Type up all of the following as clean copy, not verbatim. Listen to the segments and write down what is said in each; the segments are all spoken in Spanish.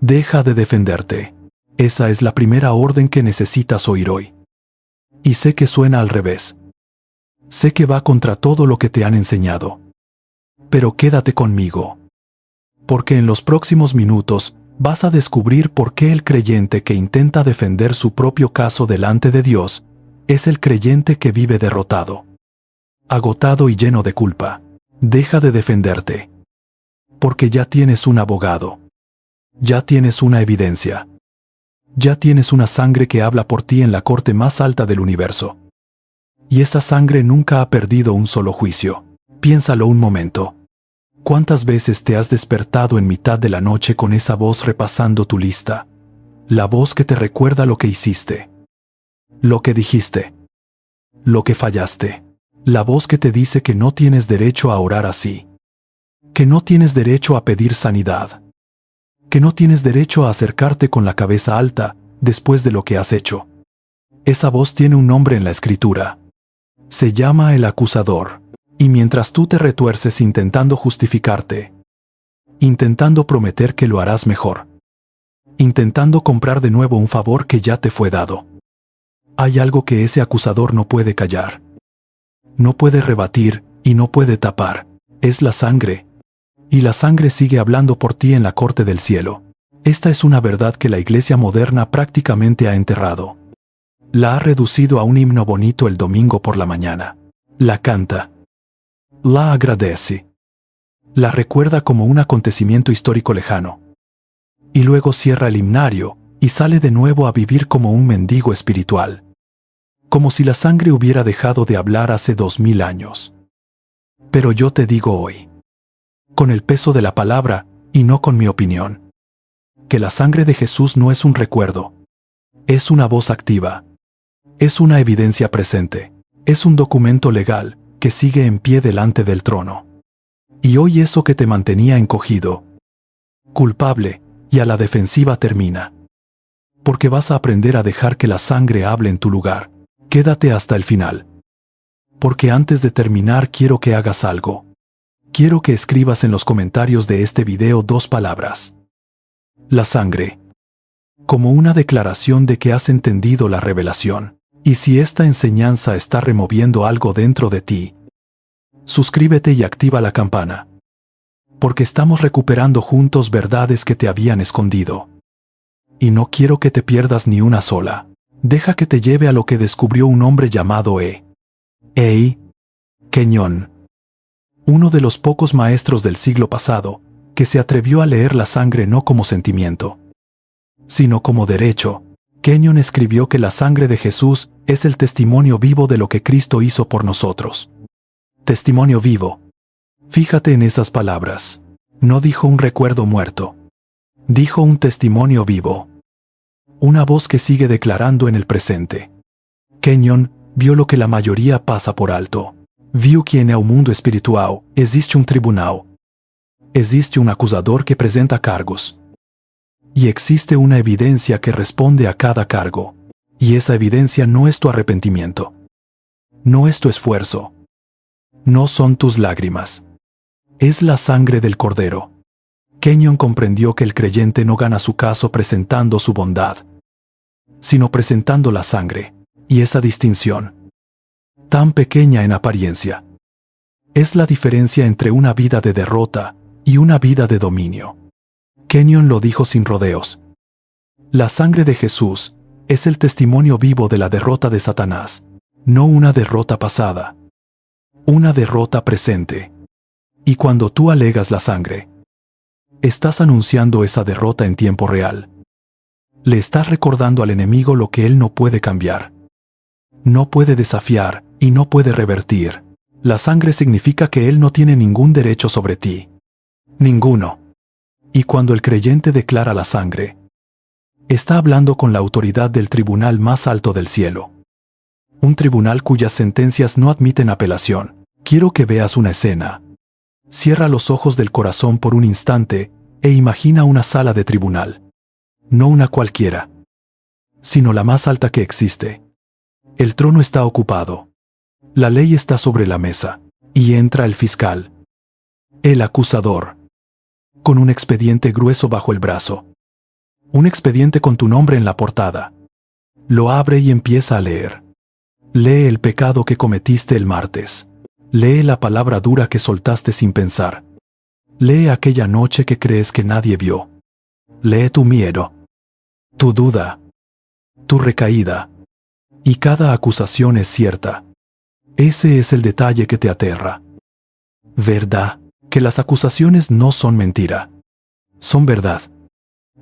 Deja de defenderte. Esa es la primera orden que necesitas oír hoy. Y sé que suena al revés. Sé que va contra todo lo que te han enseñado. Pero quédate conmigo. Porque en los próximos minutos vas a descubrir por qué el creyente que intenta defender su propio caso delante de Dios es el creyente que vive derrotado, agotado y lleno de culpa. Deja de defenderte. Porque ya tienes un abogado. Ya tienes una evidencia. Ya tienes una sangre que habla por ti en la corte más alta del universo. Y esa sangre nunca ha perdido un solo juicio. Piénsalo un momento. ¿Cuántas veces te has despertado en mitad de la noche con esa voz repasando tu lista? La voz que te recuerda lo que hiciste, lo que dijiste, lo que fallaste. La voz que te dice que no tienes derecho a orar así, que no tienes derecho a pedir sanidad, que no tienes derecho a acercarte con la cabeza alta después de lo que has hecho. Esa voz tiene un nombre en la Escritura. Se llama el acusador. Y mientras tú te retuerces intentando justificarte, intentando prometer que lo harás mejor, intentando comprar de nuevo un favor que ya te fue dado, hay algo que ese acusador no puede callar, no puede rebatir y no puede tapar. Es la sangre. Y la sangre sigue hablando por ti en la corte del cielo. Esta es una verdad que la iglesia moderna prácticamente ha enterrado. La ha reducido a un himno bonito el domingo por la mañana. La canta. La agradece. La recuerda como un acontecimiento histórico lejano. Y luego cierra el himnario y sale de nuevo a vivir como un mendigo espiritual. Como si la sangre hubiera dejado de hablar hace 2000 años. Pero yo te digo hoy, con el peso de la palabra y no con mi opinión, que la sangre de Jesús no es un recuerdo. Es una voz activa. Es una evidencia presente. Es un documento legal que sigue en pie delante del trono. Y hoy eso que te mantenía encogido, culpable y a la defensiva termina. Porque vas a aprender a dejar que la sangre hable en tu lugar. Quédate hasta el final. Porque antes de terminar quiero que hagas algo. Quiero que escribas en los comentarios de este video 2 palabras. La sangre. Como una declaración de que has entendido la revelación. Y si esta enseñanza está removiendo algo dentro de ti, suscríbete y activa la campana. Porque estamos recuperando juntos verdades que te habían escondido. Y no quiero que te pierdas ni una sola. Deja que te lleve a lo que descubrió un hombre llamado E. Kenyon. Uno de los pocos maestros del siglo pasado que se atrevió a leer la sangre no como sentimiento, sino como derecho. Kenyon escribió que la sangre de Jesús es el testimonio vivo de lo que Cristo hizo por nosotros. Testimonio vivo. Fíjate en esas palabras. No dijo un recuerdo muerto. Dijo un testimonio vivo. Una voz que sigue declarando en el presente. Kenyon vio lo que la mayoría pasa por alto. Viu que en el mundo espiritual existe un tribunal. Existe un acusador que presenta cargos. Y existe una evidencia que responde a cada cargo. Y esa evidencia no es tu arrepentimiento. No es tu esfuerzo. No son tus lágrimas. Es la sangre del Cordero. Kenyon comprendió que el creyente no gana su caso presentando su bondad, sino presentando la sangre. Y esa distinción, tan pequeña en apariencia, es la diferencia entre una vida de derrota y una vida de dominio. Kenyon lo dijo sin rodeos. La sangre de Jesús es el testimonio vivo de la derrota de Satanás, no una derrota pasada, una derrota presente. Y cuando tú alegas la sangre, estás anunciando esa derrota en tiempo real. Le estás recordando al enemigo lo que él no puede cambiar, no puede desafiar y no puede revertir. La sangre significa que él no tiene ningún derecho sobre ti. Ninguno. Y cuando el creyente declara la sangre, está hablando con la autoridad del tribunal más alto del cielo. Un tribunal cuyas sentencias no admiten apelación. Quiero que veas una escena. Cierra los ojos del corazón por un instante e imagina una sala de tribunal. No una cualquiera, sino la más alta que existe. El trono está ocupado. La ley está sobre la mesa. Y entra el fiscal, el acusador, con un expediente grueso bajo el brazo. Un expediente con tu nombre en la portada. Lo abre y empieza a leer. Lee el pecado que cometiste el martes. Lee la palabra dura que soltaste sin pensar. Lee aquella noche que crees que nadie vio. Lee tu miedo, tu duda, tu recaída. Y cada acusación es cierta. Ese es el detalle que te aterra. ¿Verdad? Que las acusaciones no son mentira. Son verdad.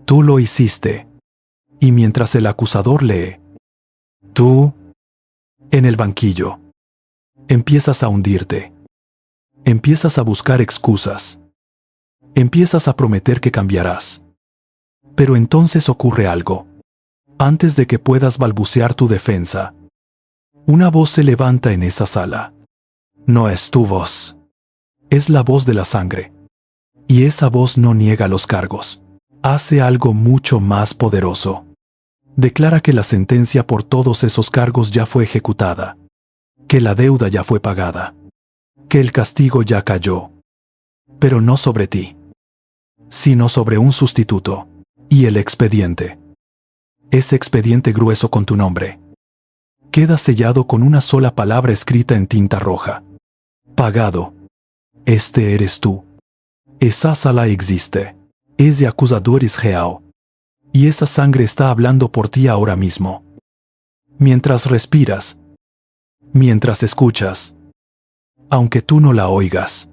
Tú lo hiciste. Y mientras el acusador lee, tú, en el banquillo, empiezas a hundirte. Empiezas a buscar excusas. Empiezas a prometer que cambiarás. Pero entonces ocurre algo. Antes de que puedas balbucear tu defensa, una voz se levanta en esa sala. No es tu voz. Es la voz de la sangre. Y esa voz no niega los cargos. Hace algo mucho más poderoso. Declara que la sentencia por todos esos cargos ya fue ejecutada. Que la deuda ya fue pagada. Que el castigo ya cayó. Pero no sobre ti, sino sobre un sustituto. Y el expediente. Ese expediente grueso con tu nombre. Queda sellado con una sola palabra escrita en tinta roja. Pagado. Este eres tú. Esa sala existe. Es de acusadores real. Y esa sangre está hablando por ti ahora mismo. Mientras respiras. Mientras escuchas. Aunque tú no la oigas.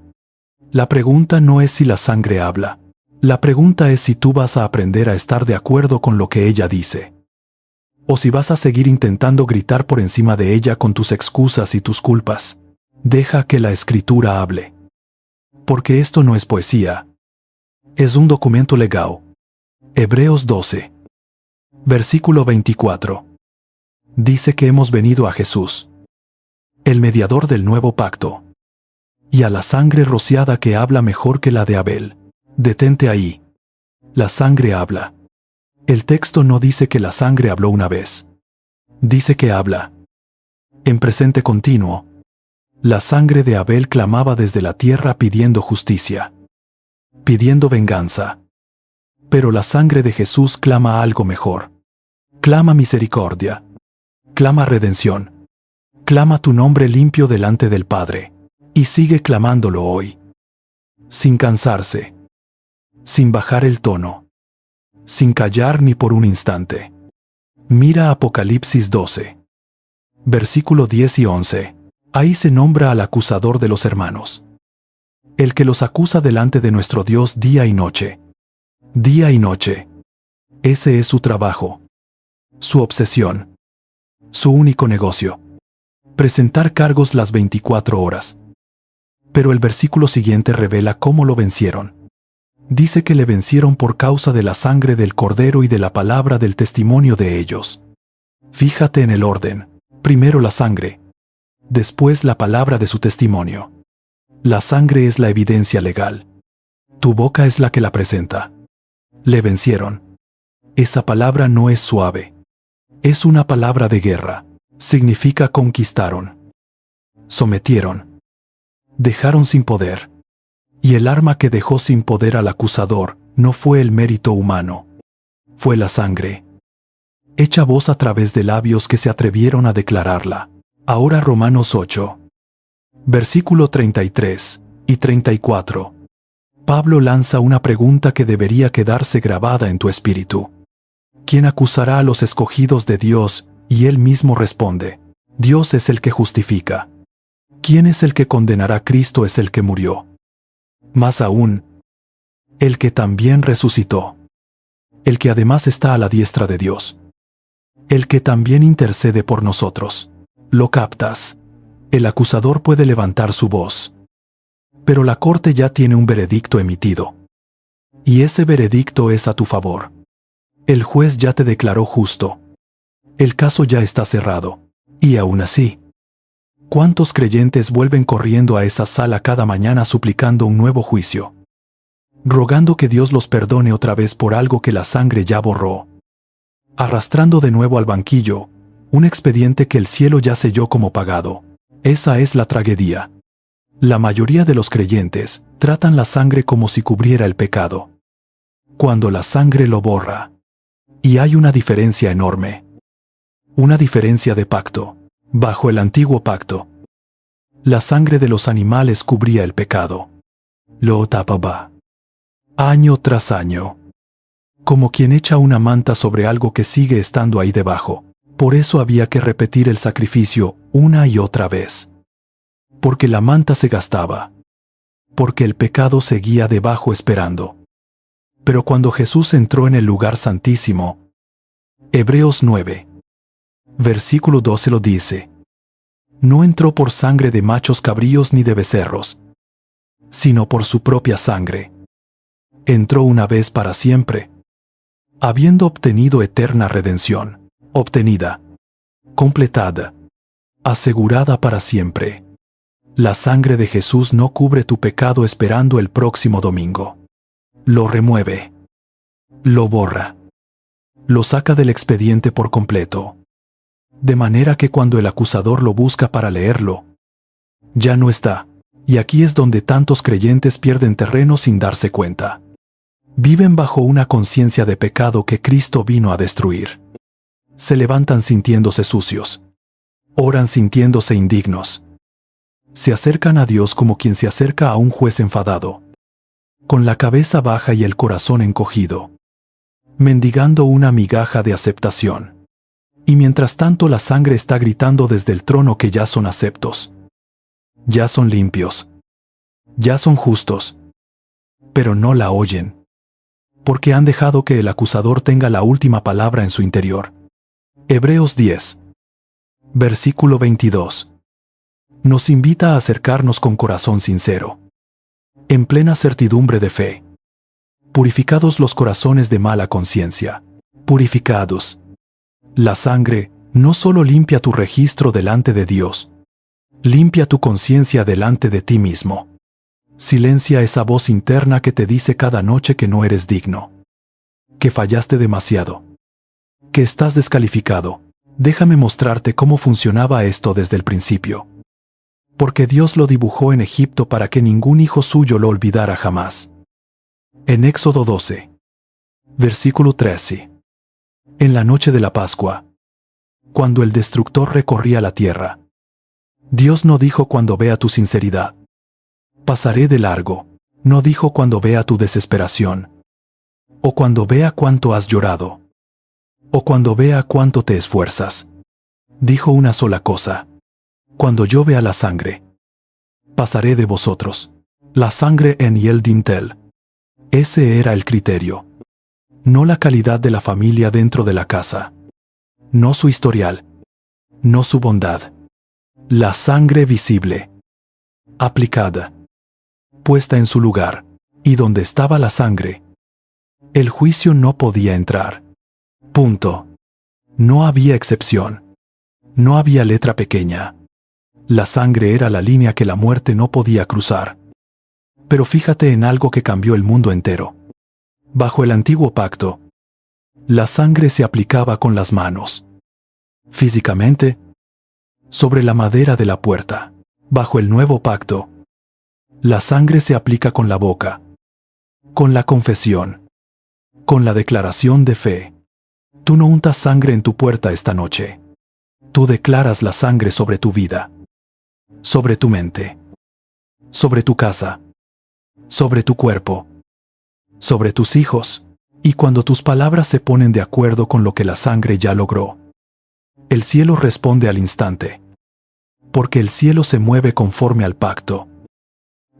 La pregunta no es si la sangre habla. La pregunta es si tú vas a aprender a estar de acuerdo con lo que ella dice. O si vas a seguir intentando gritar por encima de ella con tus excusas y tus culpas. Deja que la escritura hable. Porque esto no es poesía. Es un documento legal. Hebreos 12. Versículo 24. Dice que hemos venido a Jesús, el mediador del nuevo pacto, y a la sangre rociada que habla mejor que la de Abel. Detente ahí. La sangre habla. El texto no dice que la sangre habló una vez. Dice que habla. En presente continuo. La sangre de Abel clamaba desde la tierra pidiendo justicia. Pidiendo venganza. Pero la sangre de Jesús clama algo mejor. Clama misericordia. Clama redención. Clama tu nombre limpio delante del Padre. Y sigue clamándolo hoy. Sin cansarse. Sin bajar el tono. Sin callar ni por un instante. Mira Apocalipsis 12. Versículo 10 y 11. Ahí se nombra al acusador de los hermanos. El que los acusa delante de nuestro Dios día y noche. Día y noche. Ese es su trabajo. Su obsesión. Su único negocio. Presentar cargos las 24 horas. Pero el versículo siguiente revela cómo lo vencieron. Dice que le vencieron por causa de la sangre del Cordero y de la palabra del testimonio de ellos. Fíjate en el orden. Primero la sangre. Después la palabra de su testimonio. La sangre es la evidencia legal. Tu boca es la que la presenta. Le vencieron. Esa palabra no es suave. Es una palabra de guerra. Significa conquistaron. Sometieron. Dejaron sin poder. Y el arma que dejó sin poder al acusador no fue el mérito humano. Fue la sangre. Hecha voz a través de labios que se atrevieron a declararla. Ahora Romanos 8. Versículo 33 y 34. Pablo lanza una pregunta que debería quedarse grabada en tu espíritu. ¿Quién acusará a los escogidos de Dios? Y él mismo responde. Dios es el que justifica. ¿Quién es el que condenará? Cristo es el que murió. Más aún, el que también resucitó. El que además está a la diestra de Dios. El que también intercede por nosotros. ¿Lo captas? El acusador puede levantar su voz. Pero la corte ya tiene un veredicto emitido. Y ese veredicto es a tu favor. El juez ya te declaró justo. El caso ya está cerrado. Y aún así, ¿cuántos creyentes vuelven corriendo a esa sala cada mañana suplicando un nuevo juicio? Rogando que Dios los perdone otra vez por algo que la sangre ya borró. Arrastrando de nuevo al banquillo un expediente que el cielo ya selló como pagado. Esa es la tragedia. La mayoría de los creyentes tratan la sangre como si cubriera el pecado. Cuando la sangre lo borra. Y hay una diferencia enorme. Una diferencia de pacto. Bajo el antiguo pacto, la sangre de los animales cubría el pecado. Lo tapaba. Año tras año. Como quien echa una manta sobre algo que sigue estando ahí debajo. Por eso había que repetir el sacrificio una y otra vez. Porque la manta se gastaba. Porque el pecado seguía debajo esperando. Pero cuando Jesús entró en el lugar santísimo, Hebreos 9, versículo 12 lo dice. No entró por sangre de machos cabríos ni de becerros, sino por su propia sangre. Entró una vez para siempre, habiendo obtenido eterna redención, obtenida, completada, asegurada para siempre. La sangre de Jesús no cubre tu pecado esperando el próximo domingo. Lo remueve, lo borra, lo saca del expediente por completo. De manera que cuando el acusador lo busca para leerlo, ya no está. Y aquí es donde tantos creyentes pierden terreno sin darse cuenta. Viven bajo una conciencia de pecado que Cristo vino a destruir. Se levantan sintiéndose sucios. Oran sintiéndose indignos. Se acercan a Dios como quien se acerca a un juez enfadado, con la cabeza baja y el corazón encogido, mendigando una migaja de aceptación. Y mientras tanto la sangre está gritando desde el trono que ya son aceptos. Ya son limpios. Ya son justos. Pero no la oyen. Porque han dejado que el acusador tenga la última palabra en su interior. Hebreos 10, versículo 22. Nos invita a acercarnos con corazón sincero, en plena certidumbre de fe. Purificados los corazones de mala conciencia. Purificados. La sangre no solo limpia tu registro delante de Dios, limpia tu conciencia delante de ti mismo. Silencia esa voz interna que te dice cada noche que no eres digno, que fallaste demasiado, que estás descalificado. Déjame mostrarte cómo funcionaba esto desde el principio. Porque Dios lo dibujó en Egipto para que ningún hijo suyo lo olvidara jamás. En Éxodo 12, versículo 13. En la noche de la Pascua, cuando el destructor recorría la tierra, Dios no dijo cuando vea tu sinceridad, pasaré de largo. No dijo cuando vea tu desesperación, o cuando vea cuánto has llorado, o cuando vea cuánto te esfuerzas. Dijo una sola cosa: cuando yo vea la sangre, pasaré de vosotros. La sangre en el dintel. Ese era el criterio. No la calidad de la familia dentro de la casa. No su historial. No su bondad. La sangre visible. Aplicada. Puesta en su lugar. Y donde estaba la sangre, el juicio no podía entrar. Punto. No había excepción. No había letra pequeña. La sangre era la línea que la muerte no podía cruzar. Pero fíjate en algo que cambió el mundo entero. Bajo el antiguo pacto, la sangre se aplicaba con las manos. Físicamente, sobre la madera de la puerta. Bajo el nuevo pacto, la sangre se aplica con la boca, con la confesión, con la declaración de fe. Tú no untas sangre en tu puerta esta noche. Tú declaras la sangre sobre tu vida, sobre tu mente, sobre tu casa, sobre tu cuerpo, sobre tus hijos, y cuando tus palabras se ponen de acuerdo con lo que la sangre ya logró, el cielo responde al instante, porque el cielo se mueve conforme al pacto,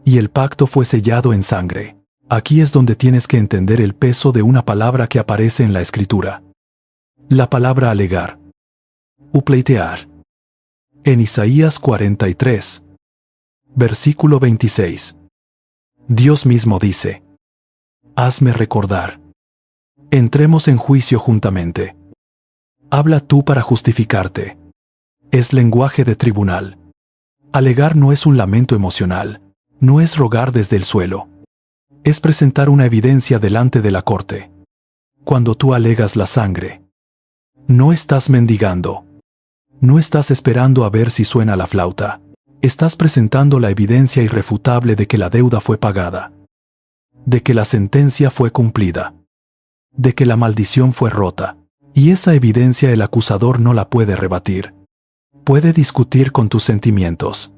y el pacto fue sellado en sangre. Aquí es donde tienes que entender el peso de una palabra que aparece en la Escritura. La palabra alegar, u pleitear. En Isaías 43, versículo 26. Dios mismo dice: hazme recordar. Entremos en juicio juntamente. Habla tú para justificarte. Es lenguaje de tribunal. Alegar no es un lamento emocional, no es rogar desde el suelo. Es presentar una evidencia delante de la corte. Cuando tú alegas la sangre, no estás mendigando. No estás esperando a ver si suena la flauta. Estás presentando la evidencia irrefutable de que la deuda fue pagada, de que la sentencia fue cumplida. de que la maldición fue rota. Y esa evidencia el acusador no la puede rebatir. Puede discutir con tus sentimientos.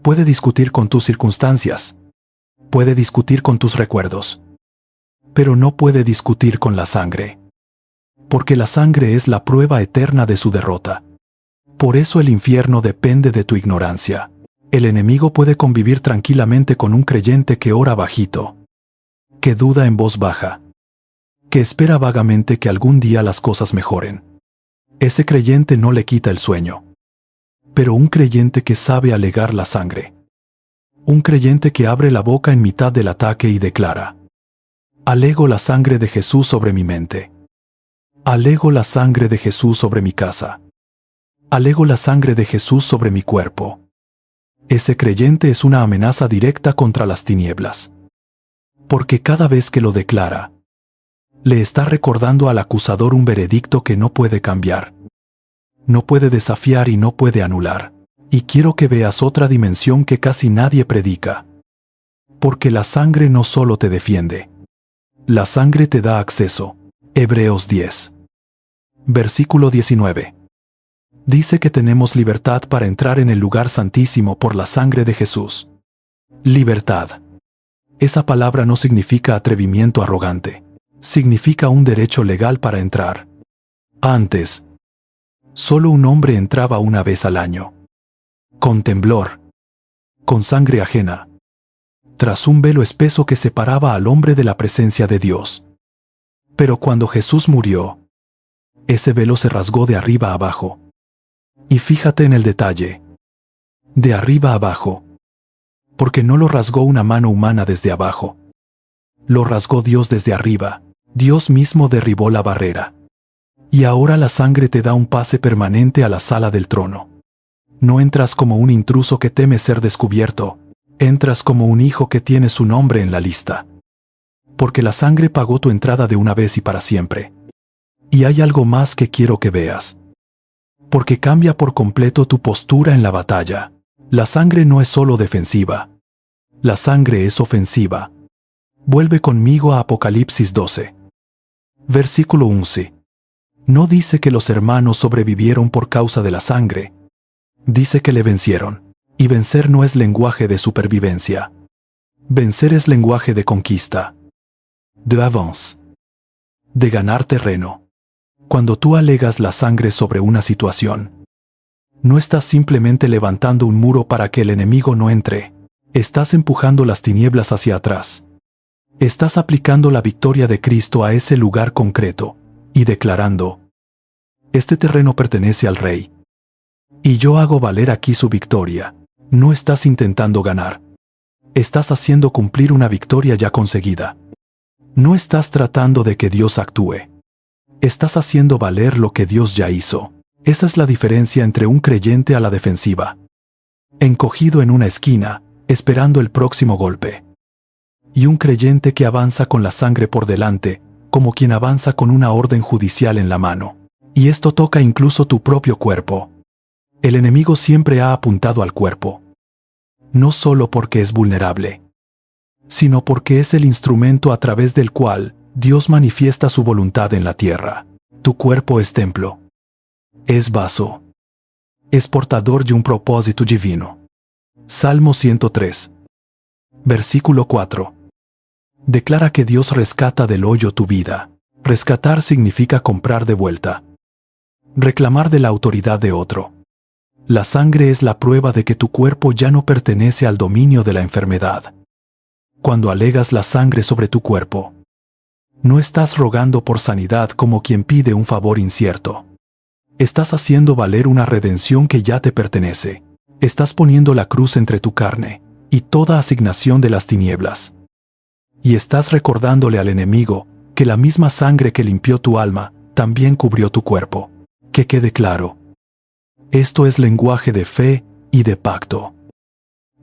Puede discutir con tus circunstancias. Puede discutir con tus recuerdos. Pero no puede discutir con la sangre. Porque la sangre es la prueba eterna de su derrota. Por eso el infierno depende de tu ignorancia. El enemigo puede convivir tranquilamente con un creyente que ora bajito, que duda en voz baja, que espera vagamente que algún día las cosas mejoren. Ese creyente no le quita el sueño. Pero un creyente que sabe alegar la sangre. Un creyente que abre la boca en mitad del ataque y declara: alego la sangre de Jesús sobre mi mente. Alego la sangre de Jesús sobre mi casa. Alego la sangre de Jesús sobre mi cuerpo. Ese creyente es una amenaza directa contra las tinieblas. Porque cada vez que lo declara, le está recordando al acusador un veredicto que no puede cambiar. No puede desafiar y no puede anular. Y quiero que veas otra dimensión que casi nadie predica. Porque la sangre no solo te defiende. La sangre te da acceso. Hebreos 10. Versículo 19. Dice que tenemos libertad para entrar en el lugar santísimo por la sangre de Jesús. Libertad. Esa palabra no significa atrevimiento arrogante. Significa un derecho legal para entrar. Antes, solo un hombre entraba una vez al año. Con temblor. Con sangre ajena. Tras un velo espeso que separaba al hombre de la presencia de Dios. Pero cuando Jesús murió, ese velo se rasgó de arriba a abajo. Y fíjate en el detalle. De arriba a abajo. Porque no lo rasgó una mano humana desde abajo. Lo rasgó Dios desde arriba. Dios mismo derribó la barrera. Y ahora la sangre te da un pase permanente a la sala del trono. No entras como un intruso que teme ser descubierto. Entras como un hijo que tiene su nombre en la lista. Porque la sangre pagó tu entrada de una vez y para siempre. Y hay algo más que quiero que veas. Porque cambia por completo tu postura en la batalla. La sangre no es solo defensiva. La sangre es ofensiva. Vuelve conmigo a Apocalipsis 12. Versículo 11. No dice que los hermanos sobrevivieron por causa de la sangre. Dice que le vencieron. Y vencer no es lenguaje de supervivencia. Vencer es lenguaje de conquista. De avance. De ganar terreno. Cuando tú alegas la sangre sobre una situación, no estás simplemente levantando un muro para que el enemigo no entre. Estás empujando las tinieblas hacia atrás. Estás aplicando la victoria de Cristo a ese lugar concreto y declarando: este terreno pertenece al Rey. Y yo hago valer aquí su victoria. No estás intentando ganar. Estás haciendo cumplir una victoria ya conseguida. No estás tratando de que Dios actúe. Estás haciendo valer lo que Dios ya hizo. Esa es la diferencia entre un creyente a la defensiva, encogido en una esquina, esperando el próximo golpe, y un creyente que avanza con la sangre por delante, como quien avanza con una orden judicial en la mano. Y esto toca incluso tu propio cuerpo. El enemigo siempre ha apuntado al cuerpo. No solo porque es vulnerable, sino porque es el instrumento a través del cual Dios manifiesta su voluntad en la tierra. Tu cuerpo es templo. Es vaso. Es portador de un propósito divino. Salmo 103. Versículo 4. Declara que Dios rescata del hoyo tu vida. Rescatar significa comprar de vuelta. Reclamar de la autoridad de otro. La sangre es la prueba de que tu cuerpo ya no pertenece al dominio de la enfermedad. Cuando alegas la sangre sobre tu cuerpo, no estás rogando por sanidad como quien pide un favor incierto. Estás haciendo valer una redención que ya te pertenece. Estás poniendo la cruz entre tu carne y toda asignación de las tinieblas. Y estás recordándole al enemigo que la misma sangre que limpió tu alma también cubrió tu cuerpo. Que quede claro. Esto es lenguaje de fe y de pacto.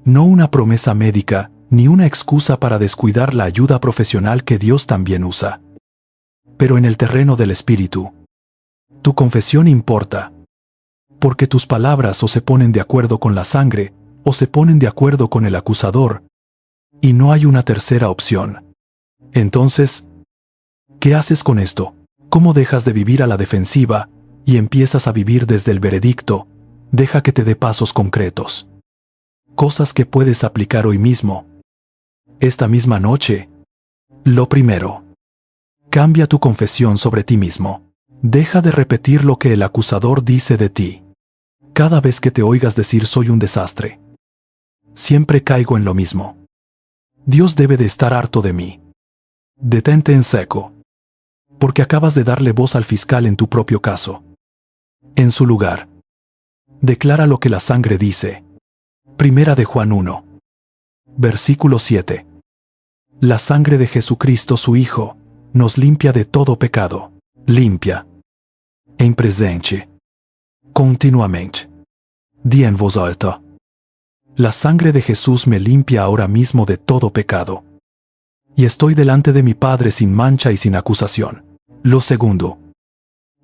No una promesa médica, ni una excusa para descuidar la ayuda profesional que Dios también usa. Pero en el terreno del espíritu, tu confesión importa, porque tus palabras o se ponen de acuerdo con la sangre, o se ponen de acuerdo con el acusador, y no hay una tercera opción. Entonces, ¿Qué haces con esto? ¿Cómo dejas de vivir a la defensiva y empiezas a vivir desde el veredicto? Deja que te dé pasos concretos. Cosas que puedes aplicar hoy mismo. Esta misma noche. Lo primero. Cambia tu confesión sobre ti mismo. Deja de repetir lo que el acusador dice de ti. Cada vez que te oigas decir soy un desastre. Siempre caigo en lo mismo. Dios debe de estar harto de mí. Detente en seco. Porque acabas de darle voz al fiscal en tu propio caso. En su lugar. Declara lo que la sangre dice. Primera de Juan 1. Versículo 7. La sangre de Jesucristo su Hijo nos limpia de todo pecado. Limpia. En presente. Continuamente. Di en voz alta. La sangre de Jesús me limpia ahora mismo de todo pecado. Y estoy delante de mi Padre sin mancha y sin acusación. Lo segundo.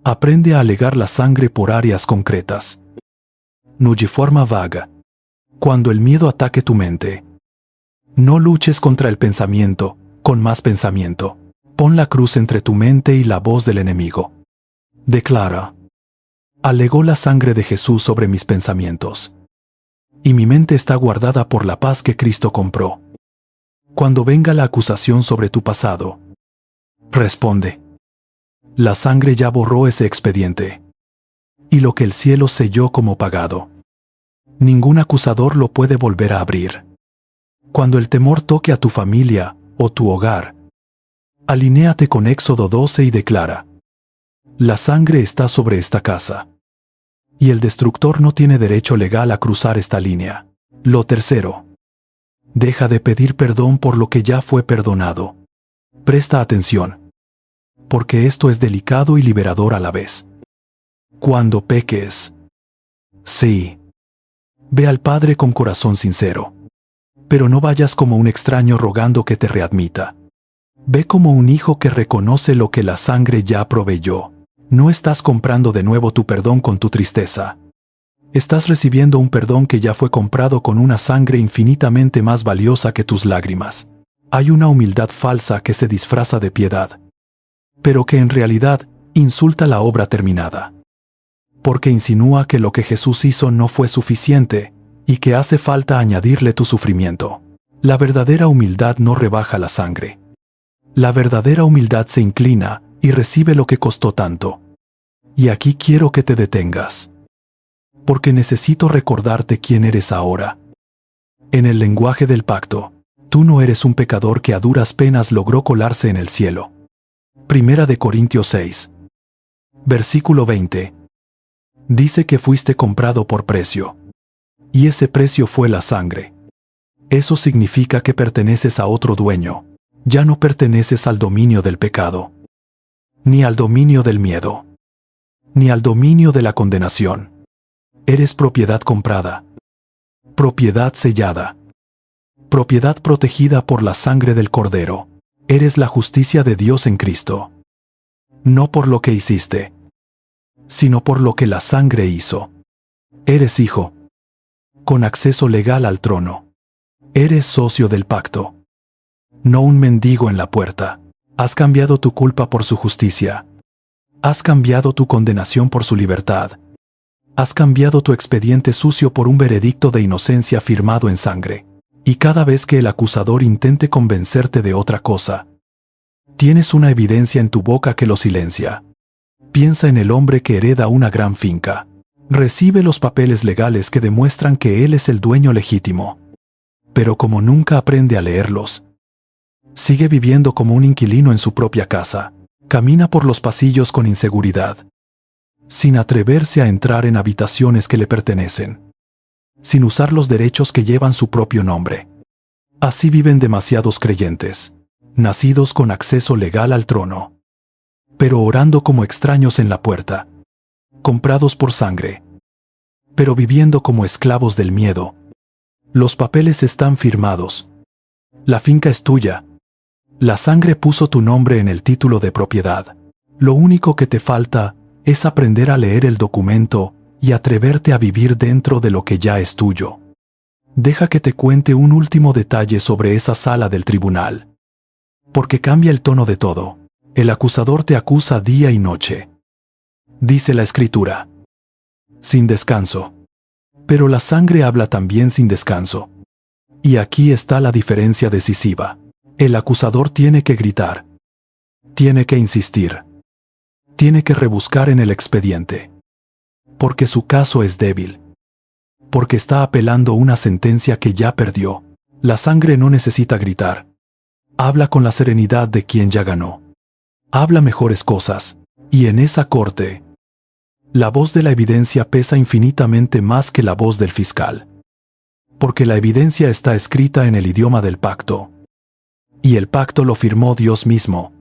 Aprende a alegar la sangre por áreas concretas. No de forma vaga. Cuando el miedo ataque tu mente. No luches contra el pensamiento, con más pensamiento. Pon la cruz entre tu mente y la voz del enemigo. Declara. Alegó la sangre de Jesús sobre mis pensamientos. Y mi mente está guardada por la paz que Cristo compró. Cuando venga la acusación sobre tu pasado, responde. La sangre ya borró ese expediente. Y lo que el cielo selló como pagado. Ningún acusador lo puede volver a abrir. Cuando el temor toque a tu familia o tu hogar, alinéate con Éxodo 12 y declara. La sangre está sobre esta casa. Y el destructor no tiene derecho legal a cruzar esta línea. Lo tercero. Deja de pedir perdón por lo que ya fue perdonado. Presta atención. Porque esto es delicado y liberador a la vez. Cuando peques. Sí. Ve al Padre con corazón sincero. Pero no vayas como un extraño rogando que te readmita. Ve como un hijo que reconoce lo que la sangre ya proveyó. No estás comprando de nuevo tu perdón con tu tristeza. Estás recibiendo un perdón que ya fue comprado con una sangre infinitamente más valiosa que tus lágrimas. Hay una humildad falsa que se disfraza de piedad, pero que en realidad insulta la obra terminada. Porque insinúa que lo que Jesús hizo no fue suficiente y que hace falta añadirle tu sufrimiento. La verdadera humildad no rebaja la sangre. La verdadera humildad se inclina y recibe lo que costó tanto. Y aquí quiero que te detengas. Porque necesito recordarte quién eres ahora. En el lenguaje del pacto, tú no eres un pecador que a duras penas logró colarse en el cielo. Primera de Corintios 6. Versículo 20. Dice que fuiste comprado por precio. Y ese precio fue la sangre. Eso significa que perteneces a otro dueño. Ya no perteneces al dominio del pecado. Ni al dominio del miedo. Ni al dominio de la condenación. Eres propiedad comprada. Propiedad sellada. Propiedad protegida por la sangre del Cordero. Eres la justicia de Dios en Cristo. No por lo que hiciste, sino por lo que la sangre hizo. Eres hijo, con acceso legal al trono. Eres socio del pacto. No un mendigo en la puerta. Has cambiado tu culpa por su justicia. Has cambiado tu condenación por su libertad. Has cambiado tu expediente sucio por un veredicto de inocencia firmado en sangre. Y cada vez que el acusador intente convencerte de otra cosa, tienes una evidencia en tu boca que lo silencia. Piensa en el hombre que hereda una gran finca. Recibe los papeles legales que demuestran que él es el dueño legítimo. Pero como nunca aprende a leerlos, sigue viviendo como un inquilino en su propia casa. Camina por los pasillos con inseguridad, sin atreverse a entrar en habitaciones que le pertenecen, sin usar los derechos que llevan su propio nombre. Así viven demasiados creyentes, nacidos con acceso legal al trono, pero orando como extraños en la puerta, comprados por sangre, pero viviendo como esclavos del miedo. Los papeles están firmados. La finca es tuya. La sangre puso tu nombre en el título de propiedad. Lo único que te falta es aprender a leer el documento y atreverte a vivir dentro de lo que ya es tuyo. Deja que te cuente un último detalle sobre esa sala del tribunal, porque cambia el tono de todo. El acusador te acusa día y noche. Dice la Escritura. Sin descanso. Pero la sangre habla también sin descanso. Y aquí está la diferencia decisiva. El acusador tiene que gritar. Tiene que insistir. Tiene que rebuscar en el expediente. Porque su caso es débil. Porque está apelando una sentencia que ya perdió. La sangre no necesita gritar. Habla con la serenidad de quien ya ganó. Habla mejores cosas. Y en esa corte, la voz de la evidencia pesa infinitamente más que la voz del fiscal. Porque la evidencia está escrita en el idioma del pacto. Y el pacto lo firmó Dios mismo.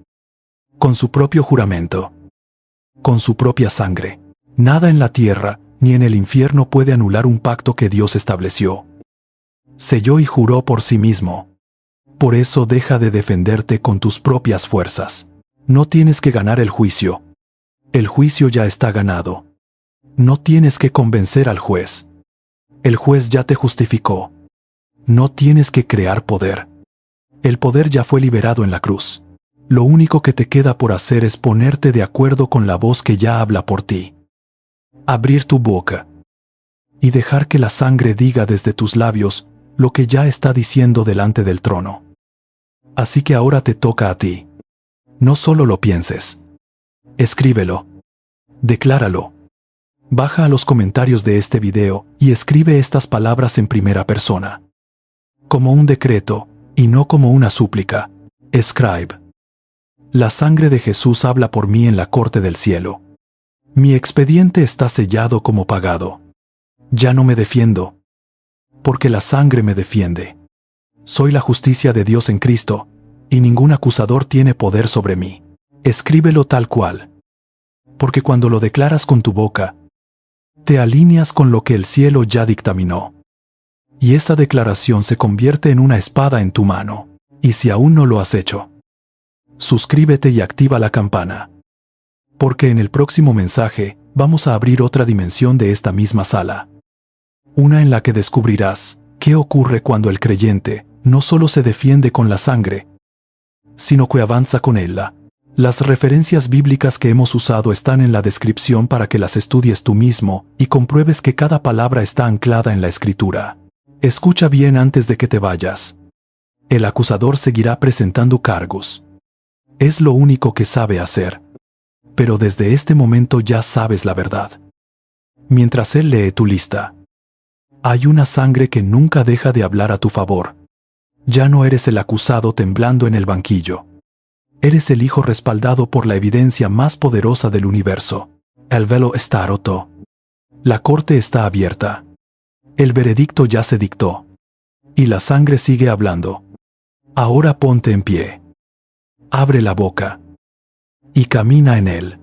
Con su propio juramento. Con su propia sangre. Nada en la tierra, ni en el infierno puede anular un pacto que Dios estableció. Selló y juró por sí mismo. Por eso deja de defenderte con tus propias fuerzas. No tienes que ganar el juicio. El juicio ya está ganado. No tienes que convencer al juez. El juez ya te justificó. No tienes que crear poder. El poder ya fue liberado en la cruz. Lo único que te queda por hacer es ponerte de acuerdo con la voz que ya habla por ti. Abrir tu boca. Y dejar que la sangre diga desde tus labios lo que ya está diciendo delante del trono. Así que ahora te toca a ti. No solo lo pienses. Escríbelo. Decláralo. Baja a los comentarios de este video y escribe estas palabras en primera persona. Como un decreto, y no como una súplica. Escribe. La sangre de Jesús habla por mí en la corte del cielo. Mi expediente está sellado como pagado. Ya no me defiendo. Porque la sangre me defiende. Soy la justicia de Dios en Cristo, y ningún acusador tiene poder sobre mí. Escríbelo tal cual. Porque cuando lo declaras con tu boca, te alineas con lo que el cielo ya dictaminó. Y esa declaración se convierte en una espada en tu mano. Y si aún no lo has hecho, suscríbete y activa la campana. Porque en el próximo mensaje vamos a abrir otra dimensión de esta misma sala. Una en la que descubrirás qué ocurre cuando el creyente no solo se defiende con la sangre, sino que avanza con ella. Las referencias bíblicas que hemos usado están en la descripción para que las estudies tú mismo y compruebes que cada palabra está anclada en la Escritura. Escucha bien antes de que te vayas. El acusador seguirá presentando cargos. Es lo único que sabe hacer. Pero desde este momento ya sabes la verdad. Mientras él lee tu lista, hay una sangre que nunca deja de hablar a tu favor. Ya no eres el acusado temblando en el banquillo. Eres el hijo respaldado por la evidencia más poderosa del universo. El velo está roto. La corte está abierta. El veredicto ya se dictó. Y la sangre sigue hablando. Ahora ponte en pie. Abre la boca. Y camina en él.